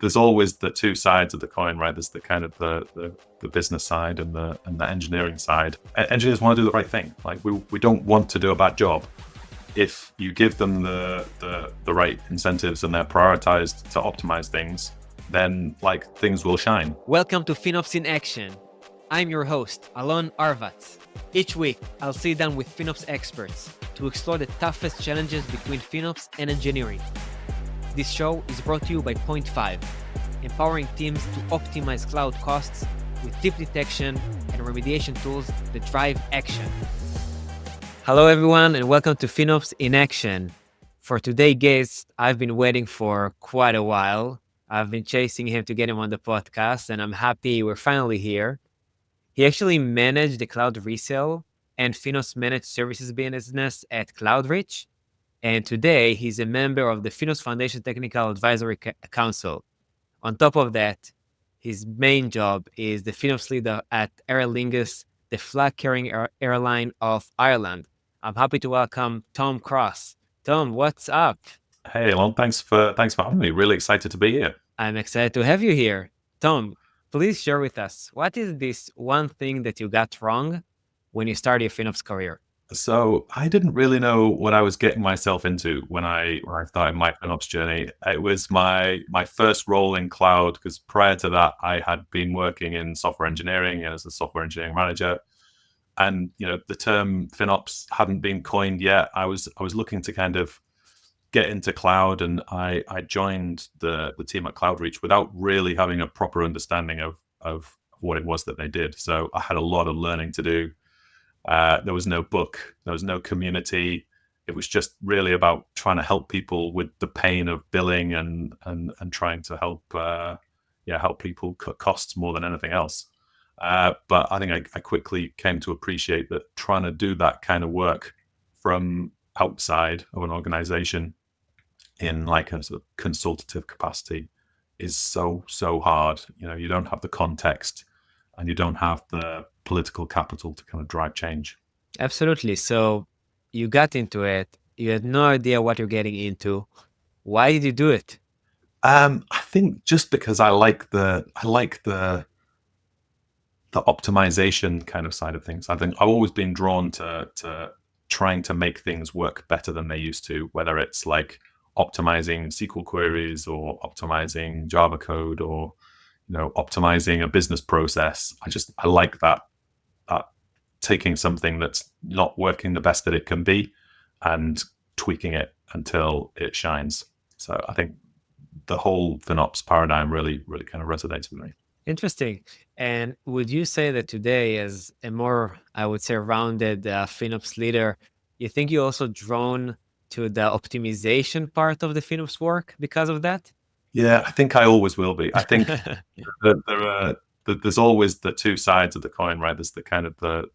there's always the two sides of the coin, right? There's the kind of the business side and the engineering side. Engineers want to do the right thing. Like we don't want to do a bad job. If you give them the right incentives and they're prioritized to optimize things, then like things will shine. Welcome to FinOps in Action. I'm your host, Alon Arvatz. Each week, I'll sit down with FinOps experts to explore the toughest challenges between FinOps and engineering. This show is brought to you by Point5, empowering teams to optimize cloud costs with deep detection and remediation tools that drive action. Hello, everyone, and welcome to FinOps in Action. For today's guest, I've been waiting for quite a while. I've been chasing him to get him on the podcast, and I'm happy we're finally here. He actually managed the cloud resale and FinOps managed services business at CloudReach. And today, he's a member of the FinOps Foundation Technical Advisory Council. On top of that, his main job is the FinOps Lead at Aer Lingus, the flag-carrying airline of Ireland. I'm happy to welcome Tom Cross. Tom, what's up? Hey, Elon, thanks for having me. Really excited to be here. I'm excited to have you here. Tom, please share with us, what is this one thing that you got wrong when you started your FinOps career? So I didn't really know what I was getting myself into when I started my FinOps journey. It was my first role in cloud, because prior to that, I had been working in software engineering as a software engineering manager. And the term FinOps hadn't been coined yet. I was looking to kind of get into cloud, and I joined the team at CloudReach without really having a proper understanding of what it was that they did. So I had a lot of learning to do. There was no book, there was no community. It was just really about trying to help people with the pain of billing and trying to help people cut costs more than anything else. But I think I quickly came to appreciate that trying to do that kind of work from outside of an organization in like a sort of consultative capacity is so hard. You don't have the context and you don't have the political capital to kind of drive change. Absolutely. So you got into it. You had no idea what you're getting into. Why did you do it? I think just because I like the optimization kind of side of things. I think I've always been drawn to trying to make things work better than they used to, whether it's like optimizing SQL queries or optimizing Java code or optimizing a business process. I like that taking something that's not working the best that it can be and tweaking it until it shines. So I think the whole FinOps paradigm really kind of resonates with me. Interesting. And would you say that today, as a more, I would say, rounded FinOps leader, you think you're also drawn to the optimization part of the FinOps work because of that? Yeah, I think I always will be. I think there's always the two sides of the coin, right? There's the kind of the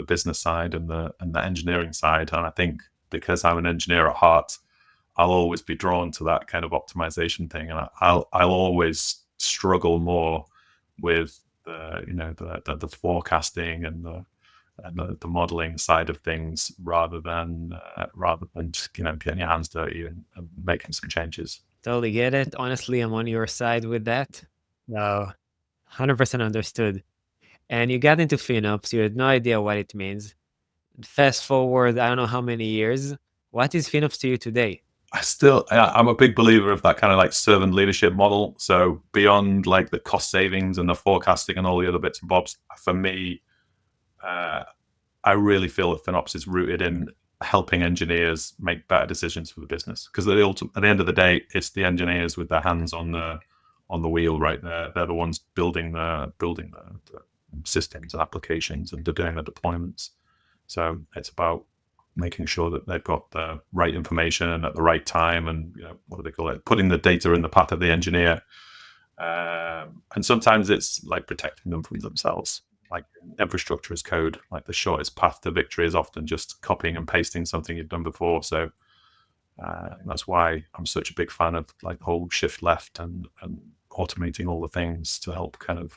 business side and the engineering side. And I think because I'm an engineer at heart, I'll always be drawn to that kind of optimization thing. And I'll always struggle more with the forecasting and the modeling side of things rather than just getting your hands dirty and making some changes. Totally get it. Honestly, I'm on your side with that. No, 100% understood. And you got into FinOps, you had no idea what it means. Fast forward, I don't know how many years. What is FinOps to you today? I'm a big believer of that kind of like servant leadership model. So beyond like the cost savings and the forecasting and all the other bits and bobs, for me, I really feel that FinOps is rooted in helping engineers make better decisions for the business. Because at the end of the day, it's the engineers with their hands on the wheel, right? They're the ones building the systems and applications and doing the deployments. So it's about making sure that they've got the right information at the right time, and what do they call it? Putting the data in the path of the engineer. And sometimes it's like protecting them from themselves. Like infrastructure as code, like the shortest path to victory is often just copying and pasting something you've done before. So that's why I'm such a big fan of like the whole shift left and automating all the things to help kind of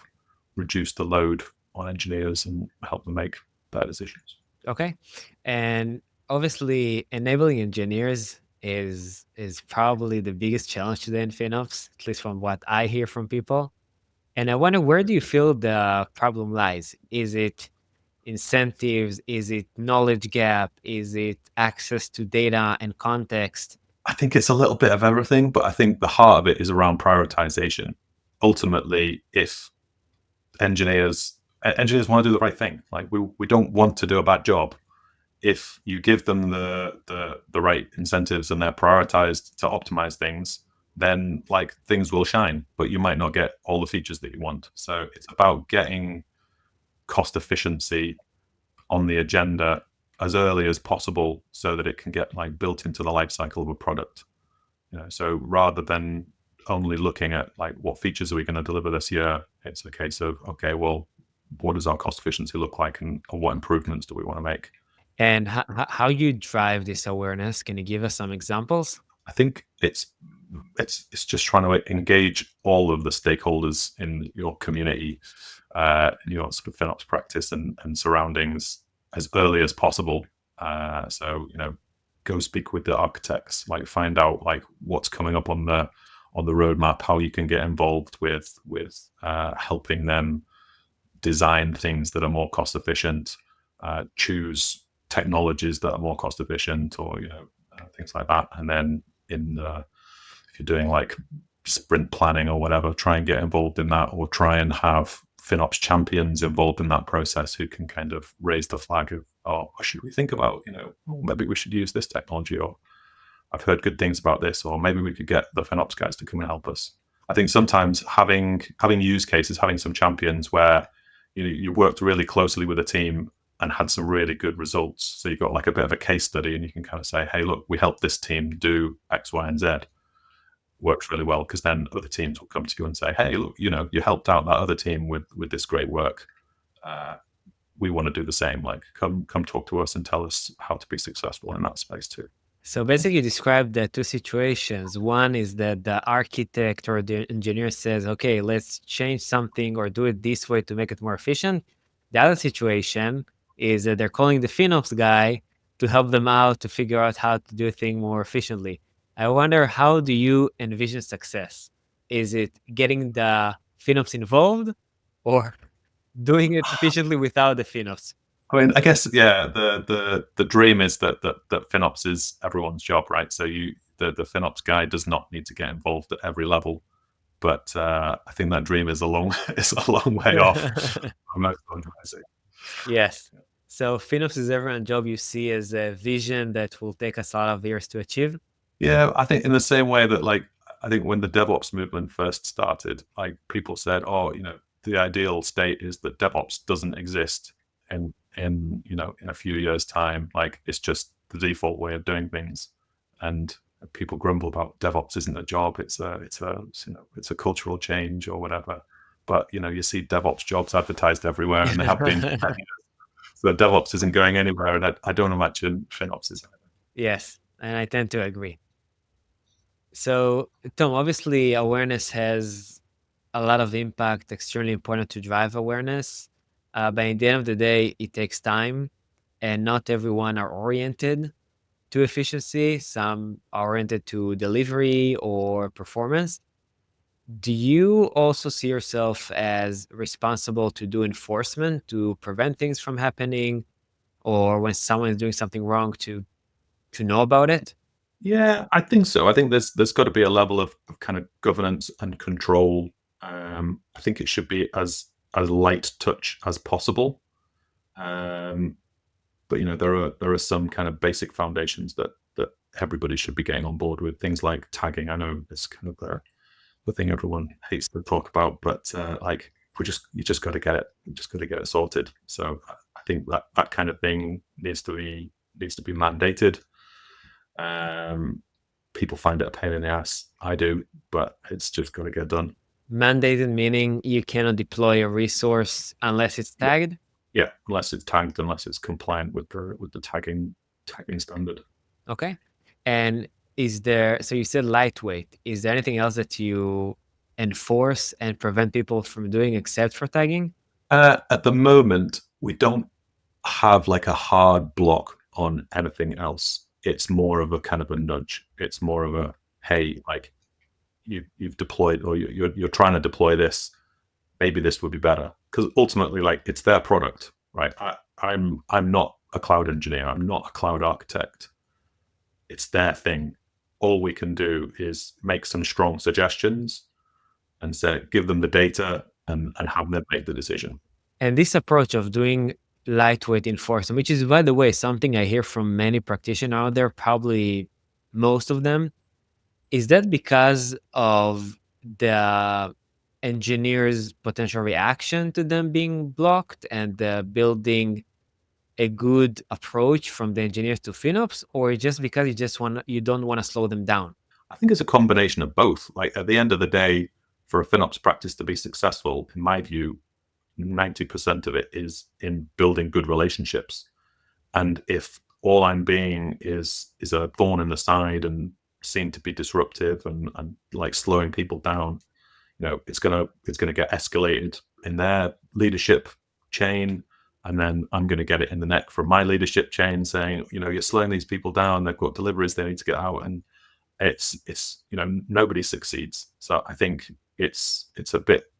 reduce the load on engineers and help them make better decisions. Okay. And obviously, enabling engineers is probably the biggest challenge today in FinOps, at least from what I hear from people. And I wonder, where do you feel the problem lies? Is it incentives? Is it knowledge gap? Is it access to data and context? I think it's a little bit of everything, but I think the heart of it is around prioritization. Ultimately, if engineers want to do the right thing, like we don't want to do a bad job. If you give them the right incentives and they're prioritized to optimize things, then like things will shine, but you might not get all the features that you want. So it's about getting cost efficiency on the agenda as early as possible so that it can get like built into the life cycle of a product. So rather than only looking at like what features are we going to deliver this year, it's a case of, okay, well, what does our cost efficiency look like, and what improvements do we want to make? And how you drive this awareness? Can you give us some examples? I think it's just trying to engage all of the stakeholders in your community, your sort of FinOps practice and surroundings as early as possible. So go speak with the architects, like find out like what's coming up on the roadmap, how you can get involved with helping them design things that are more cost efficient, choose technologies that are more cost efficient, or things like that. And then if you're doing like sprint planning or whatever, try and get involved in that, or try and have FinOps champions involved in that process who can kind of raise the flag of, oh, what should we think about? Maybe we should use this technology, or I've heard good things about this, or maybe we could get the FinOps guys to come and help us. I think sometimes having use cases, having some champions where you worked really closely with a team and had some really good results. So you've got like a bit of a case study, and you can kind of say, hey, look, we helped this team do X, Y, and Z. Works really well, because then other teams will come to you and say, hey, look, you helped out that other team with this great work. We want to do the same. Like, come talk to us and tell us how to be successful in that space too. So basically, you described the two situations. One is that the architect or the engineer says, okay, let's change something or do it this way to make it more efficient. The other situation is that they're calling the FinOps guy to help them out to figure out how to do things more efficiently. I wonder, how do you envision success? Is it getting the FinOps involved, or doing it efficiently without the FinOps? I mean, I guess the dream is that FinOps is everyone's job, right? So the FinOps guy does not need to get involved at every level, but I think that dream is a long way off from most organizations. Yes. So FinOps is everyone's job, you see as a vision that will take us a lot of years to achieve? Yeah, I think in the same way that like I think when the DevOps movement first started, like people said, oh, the ideal state is that DevOps doesn't exist in a few years' time. Like it's just the default way of doing things, and people grumble about DevOps isn't a job. It's a cultural change or whatever. But you see DevOps jobs advertised everywhere, and they have been. So DevOps isn't going anywhere, and I don't imagine FinOps is. Yes, and I tend to agree. So, Tom, obviously, awareness has a lot of impact, extremely important to drive awareness. But at the end of the day, it takes time, and not everyone are oriented to efficiency. Some are oriented to delivery or performance. Do you also see yourself as responsible to do enforcement to prevent things from happening, or when someone is doing something wrong to know about it? Yeah, I think so. I think there's got to be a level of kind of governance and control. I think it should be as light touch as possible. But there are some kind of basic foundations that everybody should be getting on board with. Things like tagging. I know it's kind of the thing everyone hates to talk about, but like you just got to get it. You just got to get it sorted. So I think that kind of thing needs to be mandated. People find it a pain in the ass. I do, but it's just got to get done. Mandated meaning you cannot deploy a resource unless it's tagged? Yeah, unless it's tagged, unless it's compliant with the tagging standard. Okay. And so you said lightweight. Is there anything else that you enforce and prevent people from doing except for tagging? At the moment, we don't have like a hard block on anything else. it's more of a kind of a nudge. It's more of a, hey, like you've deployed, or you're trying to deploy this. Maybe this would be better, because ultimately, like, it's their product, right? I'm not a cloud engineer. I'm not a cloud architect. It's their thing. All we can do is make some strong suggestions and say, give them the data and have them make the decision. And this approach of doing lightweight enforcement, which is, by the way, something I hear from many practitioners out there, probably most of them, is that because of the engineer's potential reaction to them being blocked and building a good approach from the engineers to FinOps, or just because you don't want to slow them down? I think it's a combination of both. Like, at the end of the day, for a FinOps practice to be successful, in my view, 90% of it is in building good relationships. And if all I'm being is a thorn in the side and seem to be disruptive and like slowing people down, it's gonna get escalated in their leadership chain, and then I'm gonna get it in the neck from my leadership chain saying, you're slowing these people down. They've got deliveries they need to get out, and it's nobody succeeds. So I think it's a bit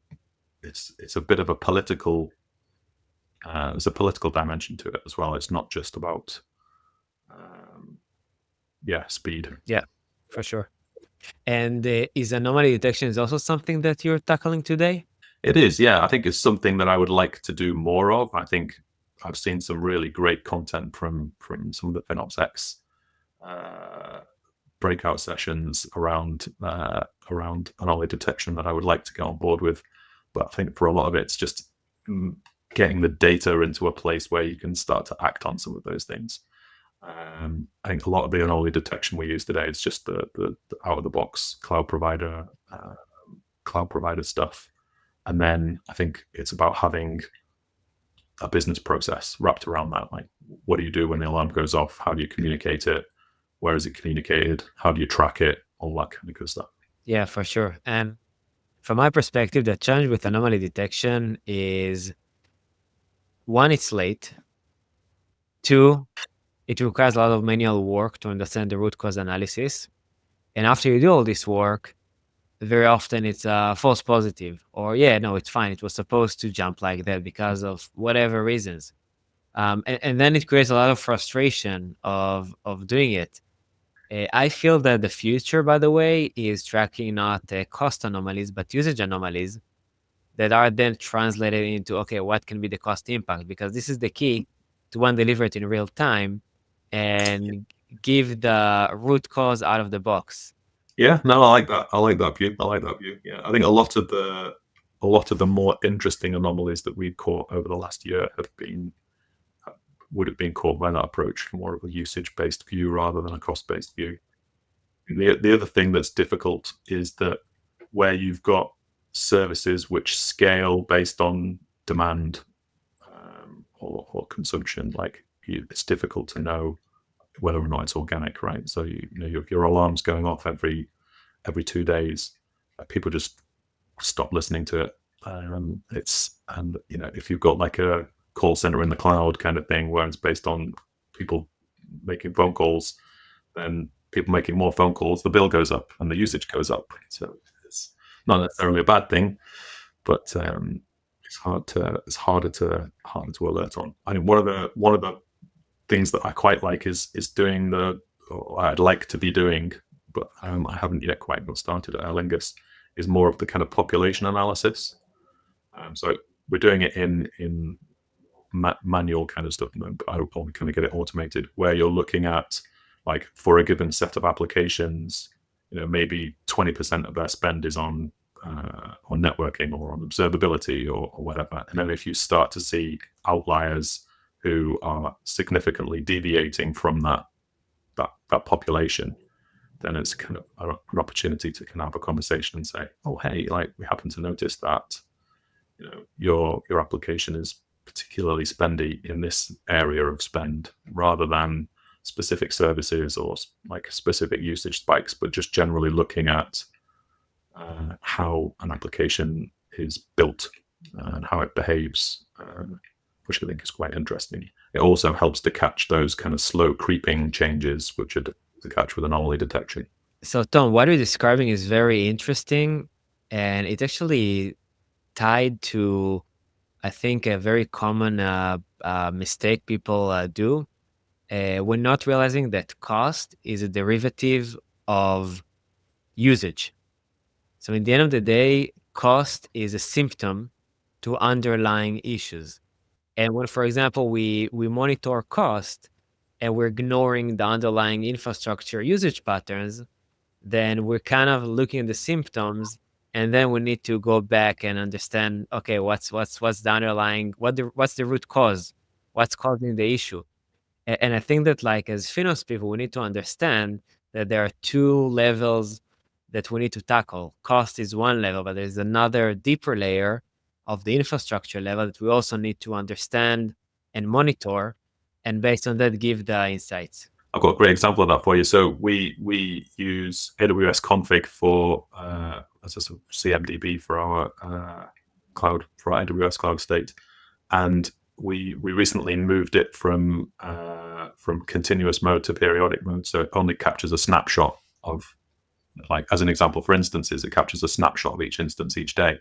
of a political. There's a political dimension to it as well. It's not just about speed. Yeah, for sure. And is anomaly detection is also something that you're tackling today? It is, yeah. I think it's something that I would like to do more of. I think I've seen some really great content from some of the FinOps X breakout sessions around anomaly detection that I would like to get on board with. But I think for a lot of it, it's just getting the data into a place where you can start to act on some of those things. I think a lot of the anomaly detection we use today is just the out of the box cloud provider stuff, and then I think it's about having a business process wrapped around that. Like, what do you do when the alarm goes off? How do you communicate it? Where is it communicated? How do you track it? All that kind of good stuff. Yeah, for sure. And from my perspective, the challenge with anomaly detection is, one, it's late. Two, it requires a lot of manual work to understand the root cause analysis. And after you do all this work, very often it's a false positive, or no, it's fine. It was supposed to jump like that because of whatever reasons. And then it creates a lot of frustration of doing it. I feel that the future, by the way, is tracking not cost anomalies, but usage anomalies that are then translated into, okay, what can be the cost impact? Because this is the key to, one, deliver it in real time and give the root cause out of the box. Yeah, no, I like that. I like that view. Yeah, I think a lot of the more interesting anomalies that we've caught over the last year would have been caught by that approach, more of a usage-based view rather than a cost-based view. The other thing that's difficult is that where you've got services which scale based on demand or consumption, like it's difficult to know whether or not it's organic, right? So your alarm's going off every 2 days. People just stop listening to it. If you've got like a call center in the cloud kind of thing where it's based on people making phone calls, then people making more phone calls, the bill goes up and the usage goes up. So it's not necessarily a bad thing, but it's harder to alert on. I mean, one of the things that I quite like is doing or I'd like to be doing, but I haven't yet quite got started at Aer Lingus, is more of the kind of population analysis. So we're doing it in manual kind of stuff, but I want to kind of get it automated, where you're looking at, like, for a given set of applications, maybe 20% of their spend is on networking or on observability or whatever. And then if you start to see outliers who are significantly deviating from that population, then it's kind of an opportunity to kind of have a conversation and say, oh, hey, like, we happen to notice that your application is particularly spendy in this area of spend, rather than specific services or like specific usage spikes, but just generally looking at how an application is built and how it behaves, which I think is quite interesting. it also helps to catch those kind of slow creeping changes, which are to catch with anomaly detection. So, Tom, what you're describing is very interesting, and it's actually tied to, I think, a very common mistake people do. We're not realizing that cost is a derivative of usage. So, in the end of the day, cost is a symptom to underlying issues. And when, for example, we monitor cost and we're ignoring the underlying infrastructure usage patterns, then we're kind of looking at the symptoms, and then we need to go back and understand, okay, what's the underlying, what's the root cause, what's causing the issue. And I think that, like, as FinOps people, we need to understand that there are two levels that we need to tackle. Cost is one level, but there's another deeper layer of the infrastructure level that we also need to understand and monitor, and based on that, give the insights. I've got a great example of that for you. So we use AWS config for as a sort of CMDB for our cloud, for our AWS cloud state, and we recently moved it from continuous mode to periodic mode, so it only captures a snapshot of, like, as an example for instances, it captures a snapshot of each instance each day.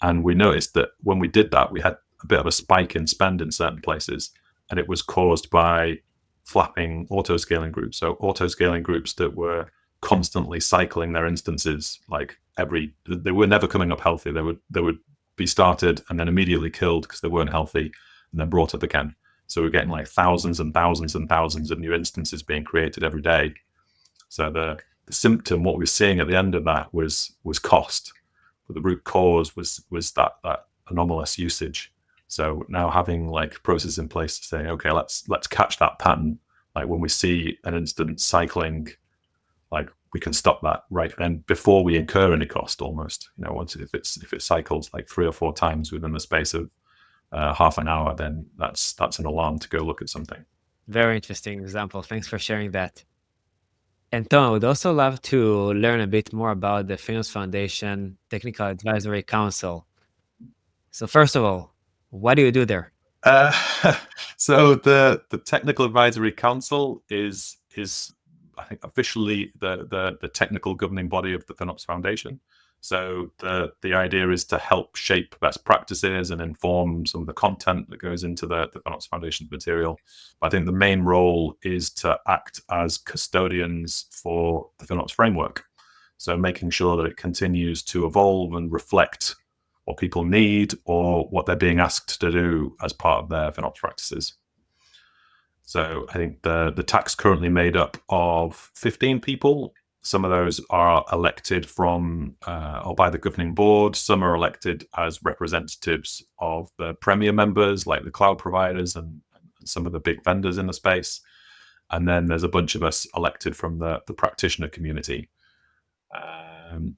And we noticed that when we did that, we had a bit of a spike in spend in certain places, and it was caused by flapping auto-scaling groups. So auto-scaling groups that were constantly cycling their instances, like they were never coming up healthy. They would be started and then immediately killed because they weren't healthy, and then brought up again. So we're getting like thousands and thousands and thousands of new instances being created every day. So the symptom, what we were seeing at the end of that was cost, but the root cause was that anomalous usage. So now having like processes in place to say, okay, let's catch that pattern. Like when we see an instance cycling, like we can stop that right then before we incur any cost. Almost, once if it cycles like 3 or 4 times within the space of half an hour, then that's an alarm to go look at something. Very interesting example. Thanks for sharing that. And Tom, I would also love to learn a bit more about the FinOps Foundation Technical Advisory Council. So first of all, what do you do there? Uh, so the Technical Advisory Council is I think officially the technical governing body of the FinOps Foundation. So the idea is to help shape best practices and inform some of the content that goes into the FinOps Foundation material. But I think the main role is to act as custodians for the FinOps framework. So making sure that it continues to evolve and reflect what people need or what they're being asked to do as part of their FinOps practices. So I think the TAC's currently made up of 15 people. Some of those are elected from or by the governing board. Some are elected as representatives of the premier members, like the cloud providers and some of the big vendors in the space. And then there's a bunch of us elected from the practitioner community.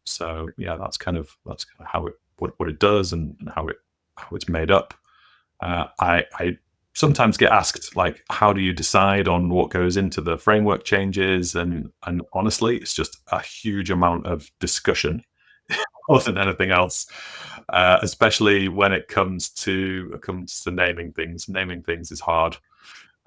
So yeah, that's kind of how it what it does and how it's made up. I sometimes get asked, like, how do you decide on what goes into the framework changes? And honestly, it's just a huge amount of discussion more than anything else, especially when it comes to naming things. Naming things is hard,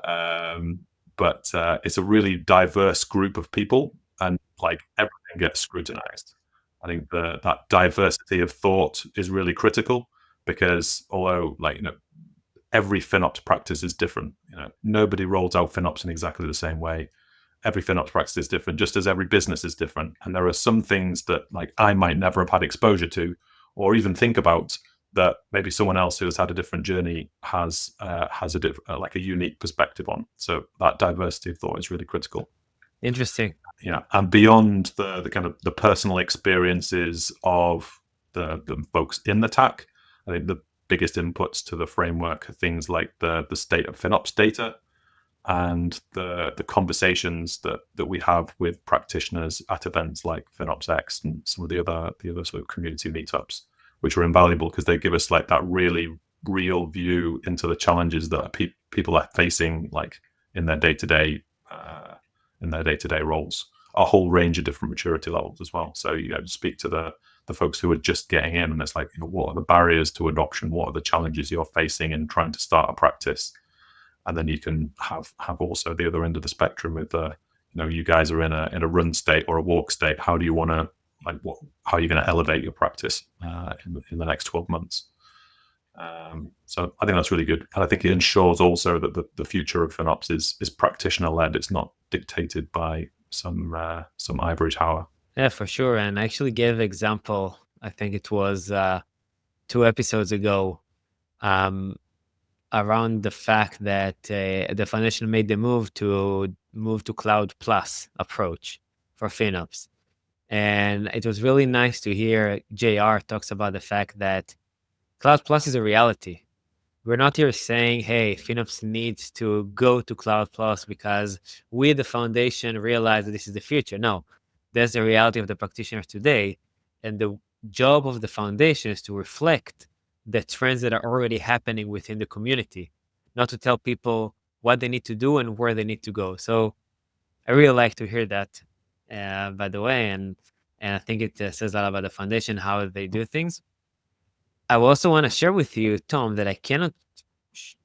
but it's a really diverse group of people, and like everything gets scrutinized. I think that diversity of thought is really critical, because although, like, every FinOps practice is different. Nobody rolls out FinOps in exactly the same way. Every FinOps practice is different, just as every business is different. And there are some things that, like, I might never have had exposure to or even think about, that maybe someone else who has had a different journey has a unique perspective on. So that diversity of thought is really critical. Interesting. Yeah, and beyond the kind of the personal experiences of the folks in the TAC, I think the biggest inputs to the framework are things like the state of FinOps data and the conversations that we have with practitioners at events like FinOps X and some of the other sort of community meetups, which are invaluable because they give us like that really real view into the challenges that people are facing, like in their day-to-day roles, a whole range of different maturity levels as well. So speak to the folks who are just getting in, and it's like, what are the barriers to adoption? What are the challenges you're facing in trying to start a practice? and then you can have also the other end of the spectrum with you guys are in a run state or a walk state. How do you want to how are you going to elevate your practice in the next 12 months? So I think that's really good, and I think it ensures also that the future of FinOps is practitioner led. It's not dictated by some ivory tower. Yeah, for sure. And I actually gave an example. I think it was 2 episodes ago, around the fact that the foundation made the move to Cloud Plus approach for FinOps. And it was really nice to hear JR talks about the fact that Cloud Plus is a reality. We're not here saying, hey, FinOps needs to go to Cloud Plus because we, the foundation, realize that this is the future. No, that's the reality of the practitioners today. And the job of the foundation is to reflect the trends that are already happening within the community, not to tell people what they need to do and where they need to go. So I really like to hear that, by the way. And I think it says a lot about the foundation, how they do things. I also want to share with you, Tom, that I cannot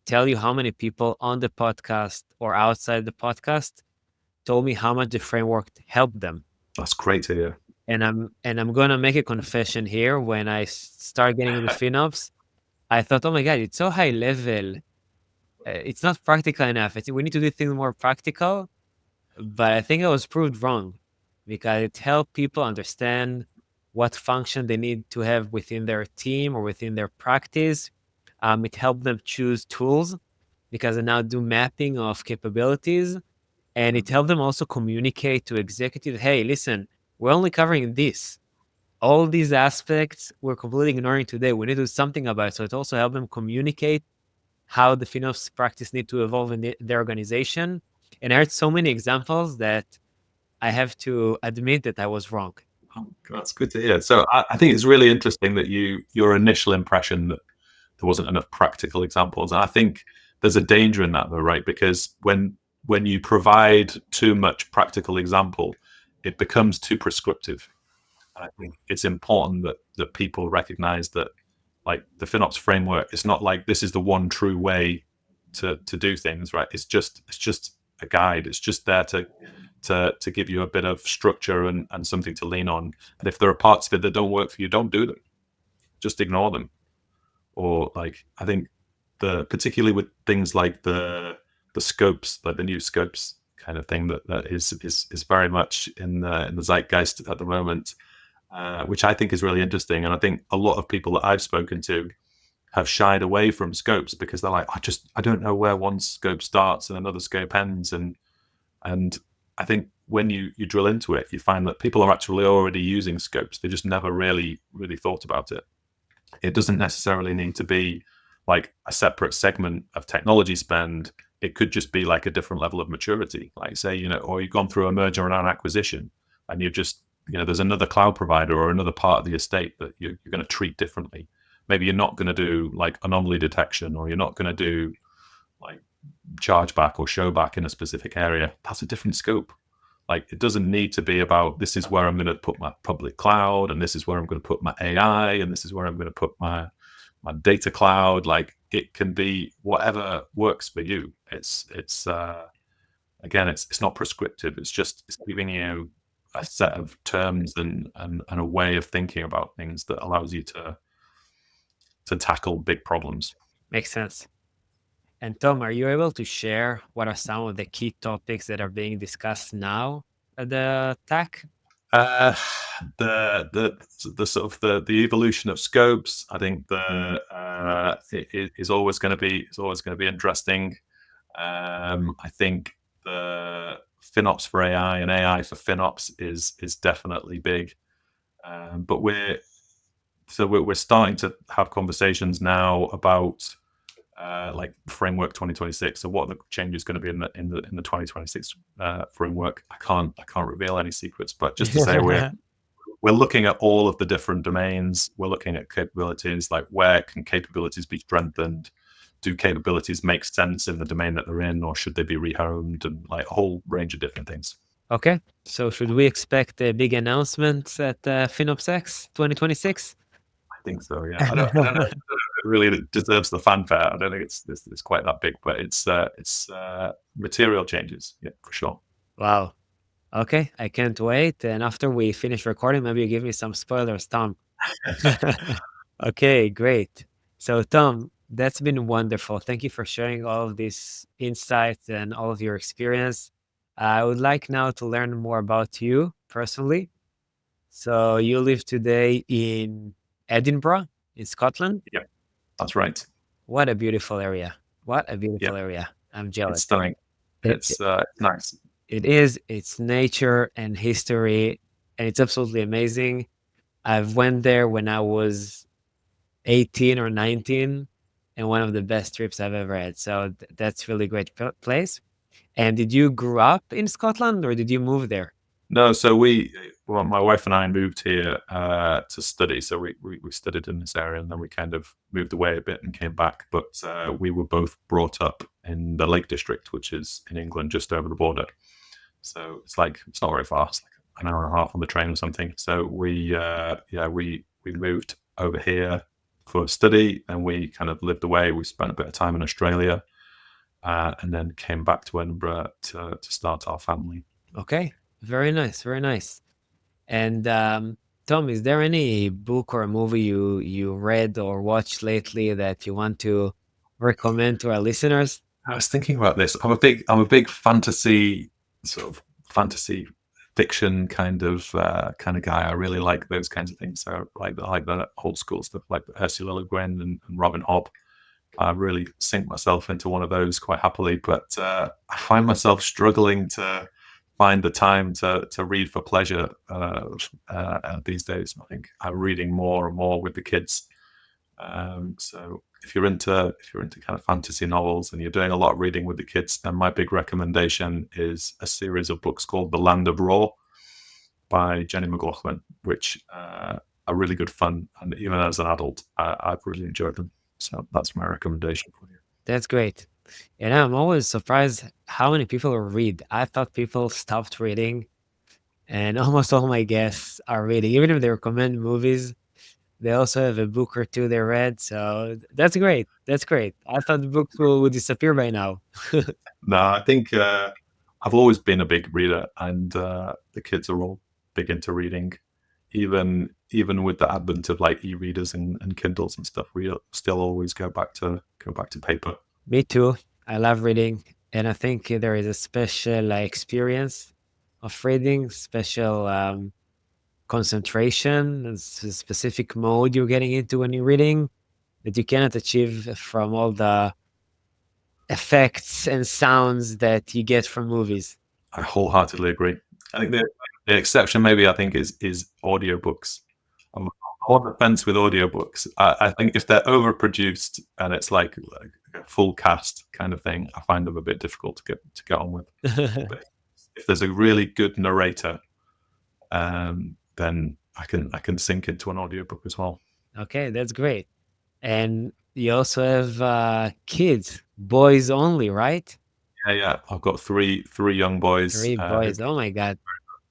tell you how many people on the podcast or outside the podcast told me how much the framework helped them. That's great to hear. And I'm gonna make a confession here. When I start getting into FinOps, I thought, oh my god, it's so high level. It's not practical enough. We need to do things more practical. But I think I was proved wrong, because it helped people understand what function they need to have within their team or within their practice. It helped them choose tools, because they now do mapping of capabilities. And it helped them also communicate to executives, hey, listen, we're only covering this. All these aspects we're completely ignoring today. We need to do something about it. So it also helped them communicate how the FinOps practice need to evolve in their organization. And I heard so many examples that I have to admit that I was wrong. Oh, that's good to hear. So I think it's really interesting that your initial impression that there wasn't enough practical examples. And I think there's a danger in that, though, right? Because when you provide too much practical example, it becomes too prescriptive. And I think it's important that people recognize that, like, the FinOps framework, it's not like this is the one true way to do things, right? It's just a guide. It's just there to give you a bit of structure and something to lean on. And if there are parts of it that don't work for you, don't do them. Just ignore them. Or, like, I think particularly with things like the scopes, like the new scopes kind of thing, that is very much in the zeitgeist at the moment, which I think is really interesting. And I think a lot of people that I've spoken to have shied away from scopes because they're like, I don't know where one scope starts and another scope ends. And I think when you drill into it, you find that people are actually already using scopes. They just never really thought about it. It doesn't necessarily need to be like a separate segment of technology spend. It could just be like a different level of maturity. Like, say, or you've gone through a merger and an acquisition, and you've just, there's another cloud provider or another part of the estate that you're going to treat differently. Maybe you're not going to do like anomaly detection, or you're not going to do like chargeback or showback in a specific area. That's a different scope. Like, it doesn't need to be about, this is where I'm going to put my public cloud, and this is where I'm going to put my AI, and this is where I'm going to put my data cloud. Like, it can be whatever works for you. It's again, it's not prescriptive. It's giving you a set of terms and a way of thinking about things that allows you to tackle big problems. Makes sense. And Tom, are you able to share what are some of the key topics that are being discussed now at the TAC? The sort of the evolution of scopes. I think it is always going to be interesting. I think the FinOps for AI and AI for FinOps is definitely big. But we're starting to have conversations now about like Framework 2026. So what the change is going to be in the 2026 framework. I can't reveal any secrets, but just to say we're looking at all of the different domains. We're looking at capabilities, like where can capabilities be strengthened? Do capabilities make sense in the domain that they're in, or should they be rehomed? And like a whole range of different things. Okay, so should we expect a big announcement at FinOps X 2026? I think so, yeah. I don't know. really deserves the fanfare. I don't think it's quite that big, but it's material changes, yeah, for sure. Wow. Okay, I can't wait. And after we finish recording, maybe you give me some spoilers, Tom. Okay, great. So, Tom, that's been wonderful. Thank you for sharing all of these insights and all of your experience. I would like now to learn more about you personally. So, you live today in Edinburgh, in Scotland. Yeah, that's right. What a beautiful area. What a Yeah, beautiful area. I'm it's jealous. stunning. It, it, It's nice. it is, it's nature and history, and it's absolutely amazing. I've went there when I was 18 or 19, and one of the best trips I've ever had. So that's really great place. And did you grow up in Scotland or did you move there? No, so well, my wife and I moved here to study. So we studied in this area, and then we kind of moved away a bit and came back. But we were both brought up in the Lake District, which is in England, just over the border. So it's not very far. It's like an hour and a half on the train or something. So we moved over here for study, and we kind of lived away. We spent a bit of time in Australia, and then came back to Edinburgh to start our family. Okay, very nice, very nice. And Tom, is there any book or movie you read or watched lately that you want to recommend to our listeners? I was thinking about this. I'm a big fantasy sort of fantasy fiction kind of guy. I really like those kinds of things. So like the old school stuff, like Ursula Le Guin and Robin Hobb. I really sink myself into one of those quite happily, but I find myself struggling to find the time to read for pleasure these days. I think I'm reading more and more with the kids. So if you're into kind of fantasy novels and you're doing a lot of reading with the kids, then my big recommendation is a series of books called The Land of Raw by Jenny McLaughlin, which are really good fun. And even as an adult, I've really enjoyed them. So that's my recommendation for you. That's great. And I'm always surprised how many people read. I thought people stopped reading, and almost all my guests are reading. Even if they recommend movies, they also have a book or two they read. So that's great. That's great. I thought the books would disappear by now. No, I think I've always been a big reader, and the kids are all big into reading. Even with the advent of like e-readers and Kindles and stuff, we still always go back to paper. Me too. I love reading. And I think there is a special experience of reading, special concentration, and specific mode you're getting into when you're reading that you cannot achieve from all the effects and sounds that you get from movies. I wholeheartedly agree. I think the exception maybe I think is audiobooks. I'm on the fence with audiobooks. I think if they're overproduced and it's like a full cast kind of thing, I find them a bit difficult to get on with. But if there's a really good narrator, then I can sink into an audiobook as well. Okay, that's great. And you also have kids, boys only, right? Yeah. I've got three young boys. Three Who boys. Oh my God.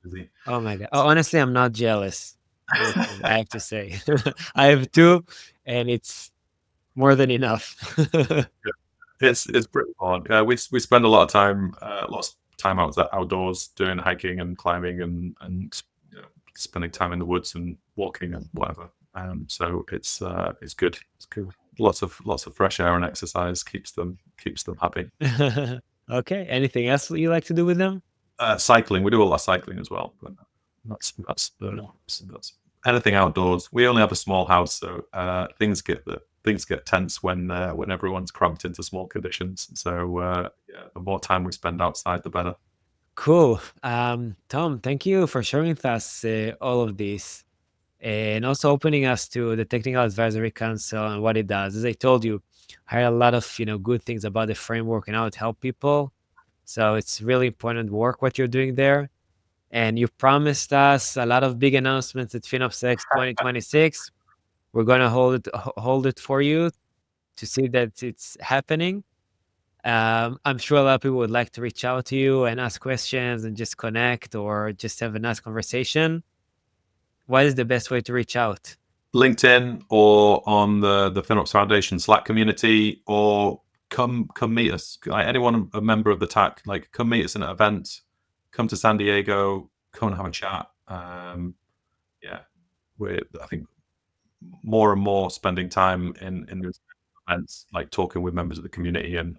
busy. Oh my God. Oh, honestly, I'm not jealous. I have to say. I have two, and it's more than enough. It's pretty fun. We spend a lot of time, outdoors doing hiking and climbing and spending time in the woods and walking and whatever. So it's good. It's good. Lots of fresh air and exercise keeps them happy. Okay. Anything else that you like to do with them? Cycling, we do a lot of cycling as well, but that's anything outdoors. We only have a small house, so things get tense when everyone's cramped into small conditions. So the more time we spend outside, the better. Cool. Tom, thank you for sharing with us all of this and also opening us to the Technical Advisory Council and what it does. As I told you, I heard a lot of good things about the framework and how it helps people. So it's really important work what you're doing there. And you promised us a lot of big announcements at FinOps X 2026. We're gonna hold it for you to see that it's happening. I'm sure a lot of people would like to reach out to you and ask questions and just connect or just have a nice conversation. What is the best way to reach out? LinkedIn or on the FinOps Foundation Slack community, or come meet us. Like, anyone a member of the TAC, like, come meet us in an event. Come to San Diego. Come and have a chat. Yeah, I think more and more spending time in those events, like talking with members of the community and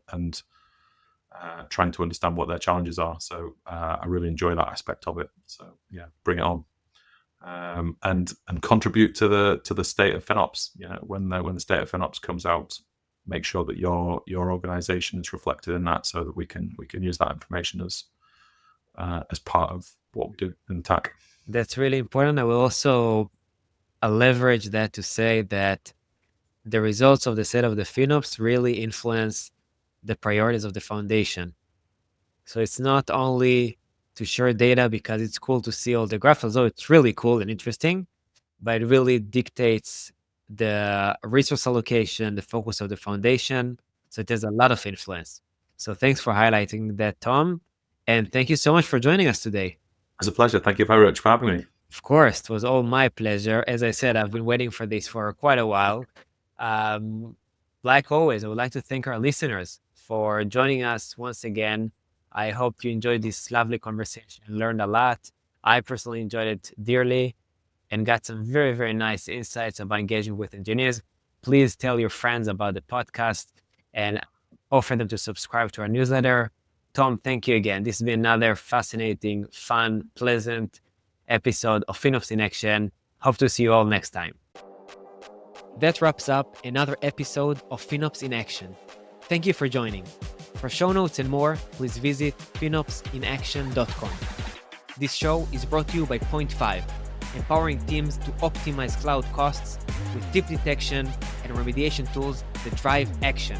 trying to understand what their challenges are. So I really enjoy that aspect of it. So yeah, bring it on. And contribute to the state of FinOps. You know, when the state of FinOps comes out, make sure that your organization is reflected in that, so that we can use that information as part of what we do in the TAC. That's really important. I will also leverage that to say that the results of the state of the FinOps really influence the priorities of the foundation. So it's not only to share data because it's cool to see all the graphs, although it's really cool and interesting, but it really dictates the resource allocation, the focus of the foundation. So it has a lot of influence. So thanks for highlighting that, Tom. And thank you so much for joining us today. It's a pleasure. Thank you very much for having me. Of course, it was all my pleasure. As I said, I've been waiting for this for quite a while. Like always, I would like to thank our listeners for joining us once again. I hope you enjoyed this lovely conversation and learned a lot. I personally enjoyed it dearly and got some very, very nice insights about engaging with engineers. Please tell your friends about the podcast and offer them to subscribe to our newsletter. Tom, thank you again. This has been another fascinating, fun, pleasant episode of FinOps in Action. Hope to see you all next time. That wraps up another episode of FinOps in Action. Thank you for joining. For show notes and more, please visit finopsinaction.com. This show is brought to you by Point 5, empowering teams to optimize cloud costs with deep detection and remediation tools that drive action.